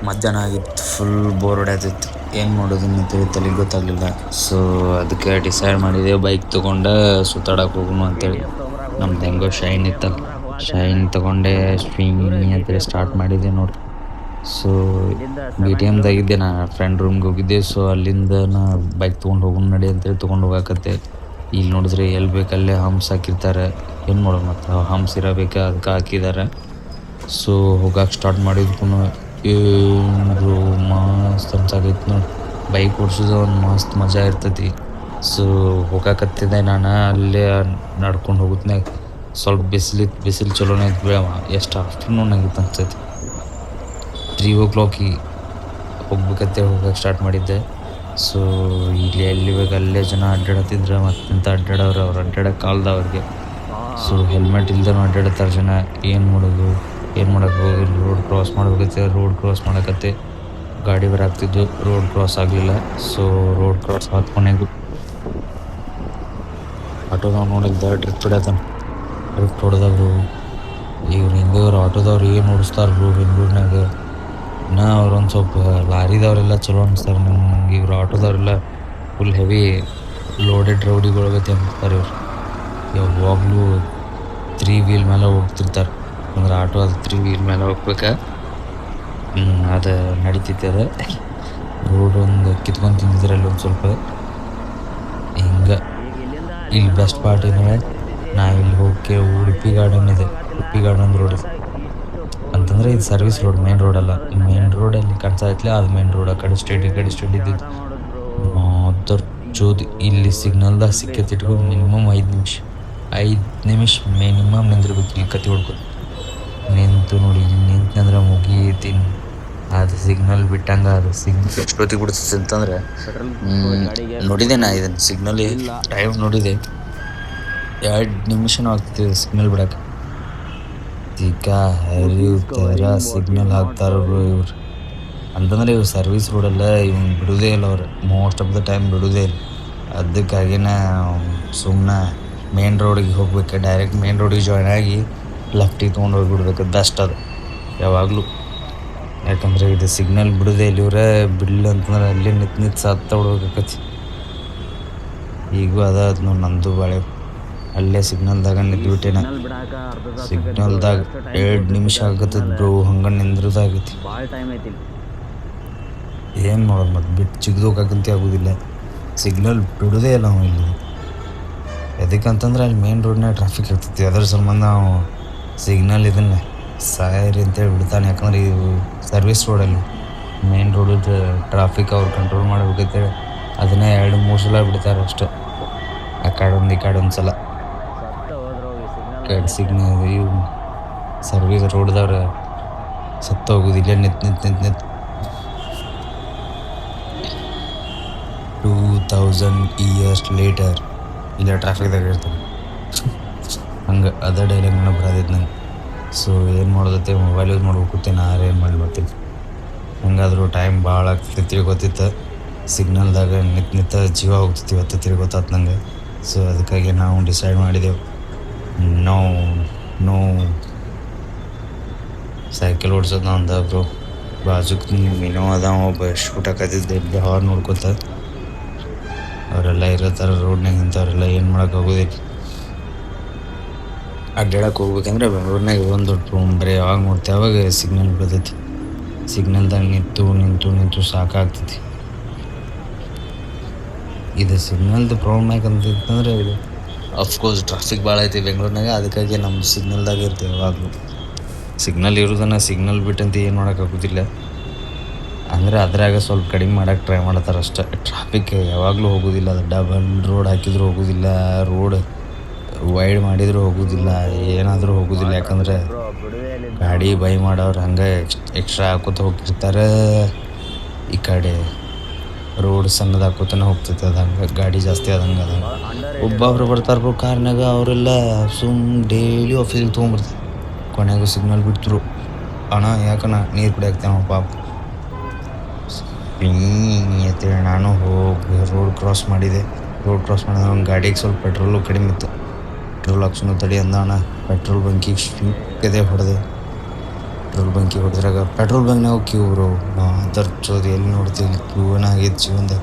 ಮಧ್ಯಾಹ್ನ ಆಗಿತ್ತು, full bore ಹೊಡ್ಯಾತಿತ್ತು. ಏನು ಮಾಡೋದು ಅಂತೇಳಿ ತಲೆಗೆ ಗೊತ್ತಾಗಲಿಲ್ಲ. ಸೊ ಅದಕ್ಕೆ ಡಿಸೈಡ್ ಮಾಡಿದೆ ಬೈಕ್ ತೊಗೊಂಡು ಸುತ್ತಾಡಕ್ಕೆ ಹೋಗೋಣ ಅಂತೇಳಿ. ನಮ್ದು ಹೆಂಗೋ ಶೈನ್ ಇತ್ತಲ್ಲ, ಶೈನ್ ತೊಗೊಂಡೆ ಸ್ವಿಂಗ್ ಅಂತೇಳಿ ಸ್ಟಾರ್ಟ್ ಮಾಡಿದೆ ನೋಡಿ. ಸೊ BTMದಾಗಿದ್ದೆ, ನಾ ಫ್ರೆಂಡ್ ರೂಮ್ಗೆ ಹೋಗಿದ್ದೆ. ಸೊ ಅಲ್ಲಿಂದ ನಾ ಬೈಕ್ ತೊಗೊಂಡು ಹೋಗೋಣ ನಡಿ ಅಂತೇಳಿ ತೊಗೊಂಡು ಹೋಗಾಕತ್ತೆ. ಇಲ್ಲಿ ನೋಡಿದ್ರೆ ಎಲ್ಲಿ ಬೇಕಲ್ಲೇ ಹಂಪ್ಸ್ ಹಾಕಿರ್ತಾರೆ. ಏನು ಮಾಡೋದು ಮತ್ತು ಹಂಪ್ಸ್ ಇರಬೇಕು, ಅದಕ್ಕೆ ಹಾಕಿದ್ದಾರೆ. ಸೊ ಹೋಗಕ್ಕೆ ಸ್ಟಾರ್ಟ್ ಮಾಡಿದ್ಕು ಏನು ಮಸ್ತ್ ಅನ್ಸಾಕೈತಿ ನೋಡಿ. ಬೈಕ್ ಓಡಿಸೋದು ಒಂದು ಮಸ್ತ್ ಮಜಾ ಇರ್ತೈತಿ. ಸೊ ಹೋಗಾಕತ್ತಿದ್ದೆ ನಾನು, ಅಲ್ಲೇ ನಡ್ಕೊಂಡು ಹೋಗುತ್ನಾಗ ಸ್ವಲ್ಪ ಬಿಸಿಲು ಚಲೋನೇ ಇತ್ತು ಬಿಡವ. ಎಷ್ಟು ಆಫ್ಟರ್ನೂನ್ ಆಗಿತ್ತು ಅನ್ಸೈತಿ. 3 o'clock ಹೋಗ್ಬೇಕಂತೇಳಿ ಹೋಗಕ್ಕೆ ಸ್ಟಾರ್ಟ್ ಮಾಡಿದ್ದೆ. ಸೊ ಇಲ್ಲಿ ಎಲ್ಲಿ ಬೇಕು ಅಲ್ಲೇ ಜನ ಅಡ್ಡಾಡತ್ತಿದ್ರೆ, ಮತ್ತೆಂತ ಅಡ್ಡಾಡೋರು ಅವ್ರು ಅಡ್ಡಾಡೋಕೆ ಕಾಲ್ದವ್ರಿಗೆ. ಸೊ ಹೆಲ್ಮೆಟ್ ಇಲ್ದೇ ಅಡ್ಡಾಡ್ತಾರೆ ಜನ. ಏನು ಮಾಡೋದು, ಏನು ಮಾಡೋಕ್ಕೆ ರೋಡ್ ಕ್ರಾಸ್ ಮಾಡ್ಬೇಕತ್ತೆ. ರೋಡ್ ಕ್ರಾಸ್ ಮಾಡಕತ್ತೆ ಗಾಡಿ ಬರಾಕ್ತಿದ್ದು, ರೋಡ್ ಕ್ರಾಸ್ ಆಗಲಿಲ್ಲ. ಸೊ ರೋಡ್ ಕ್ರಾಸ್ ಕೊನೆಗೂ ಆಟೋದವ್ರು ನೋಡಿದ್ದ ಡ್ರಿಫ್ಟ್ ಹೊಡ್ಯಾತಾನ. ಡ್ರಿಫ್ಟ್ ಹೊಡೆದವ್ರು ಇವ್ರು ಹಿಂಗೆ ಇವ್ರು ಆಟೋದವ್ರು ಏನು ಓಡಿಸ್ತಾರ್ರು ಬೆಂಗಳೂರಿನಾಗ. ಇನ್ನು ಅವ್ರೊಂದು ಸ್ವಲ್ಪ ಲಾರಿದವರೆಲ್ಲ ಚಲೋ ಅನಿಸ್ತಾರೆ ನಂಗೆ. ಇವ್ರು ಆಟೋದವರೆಲ್ಲ ಫುಲ್ ಹೆವಿ ಲೋಡೆಡ್ ರೌಡಿಗಳಗತ್ತೆ ಅಂತಾರೆ. ಇವ್ರು ಯಾವಾಗಲೂ 3 wheel ಮೇಲೆ ಹೋಗ್ತಿರ್ತಾರೆ. ಅಂದ್ರೆ ಆಟೋ ಅದು 3 wheel ಮೇಲೆ ಹೋಗ್ಬೇಕಾ, ಅದು ನಡೀತೈತೆ. ಅದು ರೋಡ್ ಒಂದು ಕಿತ್ಕೊಂಡು ತಿಂದಿದ್ರಲ್ಲಿ ಒಂದು ಸ್ವಲ್ಪ ಹಿಂಗೆ. ಇಲ್ಲಿ ಬೆಸ್ಟ್ ಪಾರ್ಟ್ ಏನೇ, ನಾ ಇಲ್ಲಿ ಹೋಗಕ್ಕೆ ಉಡುಪಿ ಗಾರ್ಡನ್ ಇದೆ. ಉಡುಪಿ ಗಾರ್ಡನ್ ರೋಡ್ ಇದೆ ಅಂತಂದರೆ ಇದು ಸರ್ವಿಸ್ ರೋಡ್, ಮೇನ್ ರೋಡ್ ಅಲ್ಲ. ಮೇನ್ ರೋಡಲ್ಲಿ ಕಾಣಿಸ್ತಾ ಅದು ಮೇನ್ ರೋಡ್. ಆ ಕಡೆ ಸ್ಟ್ರೇಟ್ ಈ ಕಡೆ ಸ್ಟ್ರೇಟ್ ಇದ್ದಿದ್ದು ಅದರ ಜೋದಿ. ಇಲ್ಲಿ ಸಿಗ್ನಲ್ದಾಗ ಸಿಕ್ಕೈತಿ ಇಟ್ಕೊ ಮಿನಿಮಮ್ 5 ನಿಮಿಷ ಮಿನಿಮಮ್ ನಿಂದಿರ್ಬೇಕು. ಇಲ್ಲಿ ಕತ್ತಿ ಹೊಡ್ಕೊ ನಿಂತು ನೋಡಿ, ನಿಂತಂದ್ರೆ ಮುಗೀತೀನಿ. ಅದು ಸಿಗ್ನಲ್ ಬಿಟ್ಟಂಗೆ, ಅದು ಸಿಗ್ನಲ್ ಎಷ್ಟೊತ್ತಿಗೆ ಬಿಡ್ತೈತೆ ಅಂತಂದ್ರೆ ನೋಡಿದೆ ನಾ ಇದನ್ನು ಸಿಗ್ನಲ್ ಟೈಮ್ ನೋಡಿದೆ. 2 ನಿಮಿಷನೂ ಆಗ್ತಿದೆ ಸಿಗ್ನಲ್ ಬಿಡಕ್ಕೆ. ಈಗ ಹರಿಯುತ್ತರ ಸಿಗ್ನಲ್ ಹಾಕ್ತಾರವ್ರು ಇವ್ರು. ಅಂತಂದರೆ ಇವ್ರು ಸರ್ವಿಸ್ ರೋಡೆಲ್ಲ ಇವ್ನು ಬಿಡೋದೇ ಇಲ್ಲ. ಅವ್ರು ಮೋಸ್ಟ್ ಆಫ್ ದ ಟೈಮ್ ಬಿಡೋದೇ ಇಲ್ಲ. ಅದಕ್ಕಾಗಿನೇ ಸುಮ್ಮನೆ ಮೇನ್ ರೋಡಿಗೆ ಹೋಗ್ಬೇಕು. ಡೈರೆಕ್ಟ್ ಮೇನ್ ರೋಡಿಗೆ ಜಾಯ್ನ್ ಆಗಿ ಲೆಫ್ಟಿಗೆ ತೊಗೊಂಡು ಹೋಗಿಬಿಡ್ಬೇಕು. ಬೆಸ್ಟ್ ಅದು ಯಾವಾಗಲೂ. ಯಾಕಂದರೆ ಇದು ಸಿಗ್ನಲ್ ಬಿಡೋದೇ ಇಲ್ಲ ಇವರೇ. ಬಿಡಲಿಲ್ಲ ಅಂತಂದ್ರೆ ಅಲ್ಲೇ ನಿಂತು ಸತ್ತ ಹೊಡ್ಬೇಕಾಕತಿ. ಈಗೂ ಅದಾದ ನೋಡಿ ನಂದು ಬಾಳೆ. ಅಲ್ಲೇ ಸಿಗ್ನಲ್ದಾಗ ನಿಂತ್ಬಿಟ್ಟೆ. ಸಿಗ್ನಲ್ದಾಗ 2 ನಿಮಿಷ ಆಗತ್ತದ ಬ್ರೋ, ಹಂಗೆ ನಿಂದ್ರದಾಗೈತಿ. ಏನು ಮಾಡೋದು ಮತ್ತು ಬಿಟ್ಟು ಚಿಗ್ದೋಗಕ್ಕಂತ ಆಗೋದಿಲ್ಲ. ಸಿಗ್ನಲ್ ಬಿಡೋದೇ ಇಲ್ಲ ನಾವು ಇಲ್ಲಿ. ಎದಕ್ಕಂತಂದ್ರೆ ಅಲ್ಲಿ ಮೇನ್ ರೋಡ್ನಾಗ ಟ್ರಾಫಿಕ್ ಇರ್ತೈತಿ. ಅದ್ರ ಸಂಬಂಧ ನಾವು ಸಿಗ್ನಲ್ ಇದನ್ನು ಸಾಯರಿ ಅಂತೇಳಿ ಬಿಡ್ತಾನೆ. ಯಾಕಂದ್ರೆ ಇವು ಸರ್ವಿಸ್ ರೋಡಲ್ಲಿ ಮೇನ್ ರೋಡಿದ್ದು ಟ್ರಾಫಿಕ್ ಅವ್ರು ಕಂಟ್ರೋಲ್ ಮಾಡ್ಬೇಕಂತೇಳಿ ಅದನ್ನೇ 2-3 ಸಲ ಬಿಡ್ತಾರೆ ಅಷ್ಟೆ. ಆ ಕಡೆ ಒಂದು ಈ ಕಡೆ ಒಂದು ಸಲ ಸಿಗ್ನಲ್. ಇವು ಸರ್ವಿಸ್ ರೋಡ್ದವ್ರು ಸತ್ತ ಹೋಗೋದಿಲ್ಲ. ನಿಂತು 2000 years later ಇಲ್ಲ ಟ್ರಾಫಿಕ್ದಾಗ ಇರ್ತಾರೆ. ಹಂಗೆ ಅದೇ ಡೈಲಾಗ್ ನನಗೆ ಬರೋದಿತ್ತು ನಂಗೆ. ಸೊ ಏನು ಮಾಡೋದತ್ತೆ, ಮೊಬೈಲ್ ಯೂಸ್ ಮಾಡ್ಬೇಕು. ನಾನು ಏನು ಮಾಡಿ ಬರ್ತೀನಿ. ಹಂಗಾದ್ರೂ ಟೈಮ್ ಭಾಳ ಆಗ್ತೈತಿ ತಿಳ್ಗೊತ್ತಿತ್ತು. ಸಿಗ್ನಲ್ದಾಗ ನಿಂತ ಜೀವ ಹೋಗ್ತೈತಿ ಇವತ್ತು ತಿಳ್ಗೊತ್ತಾತು ನಂಗೆ. ಸೊ ಅದಕ್ಕಾಗಿ ನಾವು ಡಿಸೈಡ್ ಮಾಡಿದೆವು, ನೋ ಸೈಕಲ್ ಓಡಿಸೋದು ನಾವು ಅಂದಬ್ರು. ಬಾಜುಕ್ ಮೀನೋ ಅದ ಒಬ್ಬ ಶೂಟ್ ಹಾಕತ್ತಿದ್ದೆ ಇಲ್ಲಿ ಹಾರ್ ನೋಡ್ಕೊತ. ಅವರೆಲ್ಲ ಇರತ್ತಾರ ರೋಡ್ನಾಗ ನಿಂತವ್ರೆಲ್ಲ. ಏನು ಮಾಡೋಕೆ ಆಗೋದಿಲ್ಲ. ಅಡ್ಡಾಡಕ್ಕೆ ಹೋಗ್ಬೇಕಂದ್ರೆ ಬೆಂಗಳೂರಿನಾಗ ಒಂದು ದೊಡ್ಡ ರೂಮ್ ಬರೀ ಯಾವಾಗ ನೋಡ್ತೇವೆ ಅವಾಗ ಸಿಗ್ನಲ್ ಬಿಡ್ತೈತಿ. ಸಿಗ್ನಲ್ದಾಗ ನಿಂತು ಸಾಕಾಗ್ತೈತಿ. ಇದು ಸಿಗ್ನಲ್ದು ಪ್ರಾಬ್ಲಮ್ ಯಾಕಂತಂದ್ರೆ ಇದು ಅಫ್ಕೋರ್ಸ್ ಟ್ರಾಫಿಕ್ ಭಾಳ ಐತಿ ಬೆಂಗಳೂರಿನಾಗ. ಅದಕ್ಕಾಗಿ ನಮ್ಮ ಸಿಗ್ನಲ್ದಾಗ ಇರ್ತೇವೆ ಯಾವಾಗಲೂ. ಸಿಗ್ನಲ್ ಇರೋದನ್ನು ಸಿಗ್ನಲ್ ಬಿಟ್ಟಂತ ಏನು ಮಾಡೋಕ್ಕಾಗೋದಿಲ್ಲ. ಅಂದರೆ ಅದ್ರಾಗ ಸ್ವಲ್ಪ ಕಡಿಮೆ ಮಾಡೋಕ್ಕೆ ಟ್ರೈ ಮಾಡ್ತಾರೆ ಅಷ್ಟೇ. ಟ್ರಾಫಿಕ್ ಯಾವಾಗಲೂ ಹೋಗೋದಿಲ್ಲ. ಅದು ಡಬಲ್ ರೋಡ್ ಹಾಕಿದರೂ ಹೋಗೋದಿಲ್ಲ, ರೋಡ್ ವೈಡ್ ಮಾಡಿದರೂ ಹೋಗೋದಿಲ್ಲ, ಏನಾದರೂ ಹೋಗೋದಿಲ್ಲ. ಯಾಕಂದರೆ ಗಾಡಿ ಬೈ ಮಾಡೋರು ಹಂಗೆ ಎಕ್ಸ್ಟ್ರಾ ಹಾಕೋತ ಹೋಗಿರ್ತಾರೆ. ಈ ಕಡೆ ರೋಡ್ ಸಣ್ಣದು ಹಾಕೋತಾನೆ ಹೋಗ್ತೈತೆ. ಅದು ಹಂಗೆ ಗಾಡಿ ಜಾಸ್ತಿ ಆದಂಗೆ ಅದ. ಒಬ್ಬೊಬ್ರು ಬರ್ತಾರೆ ಕಾರ್ನಾಗ, ಅವರೆಲ್ಲ ಡೈಲಿ ಆಫೀಸಿಗೆ ತೊಗೊಂಬರ್ತಾರೆ. ಕೊನೆಗೂ ಸಿಗ್ನಲ್ ಬಿಡ್ತರು. ಅಣ್ಣ ಯಾಕಣ್ಣ ನೀರು ಕುಡಿಯಾಕ್ತೇನೆ ಪಾಪ ಅಂತೇಳಿ ನಾನು ಹೋಗಿ ರೋಡ್ ಕ್ರಾಸ್ ಮಾಡಿದೆ. ರೋಡ್ ಕ್ರಾಸ್ ಮಾಡಿದ್ರೆ ಒಂದು ಗಾಡಿಗೆ ಸ್ವಲ್ಪ ಪೆಟ್ರೋಲು ಕಡಿಮೆ ಇತ್ತು. ಪೆಟ್ರೋಲ್ ಹಾಕ್ಸೋಣ ತಡಿ ಅಂದ ಅಣ್ಣ. ಪೆಟ್ರೋಲ್ ಬಂಕಿಗೆ ಸಿಕ್ಕದೆ ಹೊಡೆದೆ. ಪೆಟ್ರೋಲ್ ಬಂಕಿಗೆ ಹೊಡೆದ್ರಾಗ ಪೆಟ್ರೋಲ್ ಬಂಕ್ನಾಗ ಕ್ಯೂ ಬ್ರೋ ಅದರ ಚೋದಿ ಎಲ್ಲಿ ನೋಡ್ತೀವಿ ಇಲ್ಲಿ ಕ್ಯೂನ ಆಗೈತೆ ಜೀವನ್ದಾಗ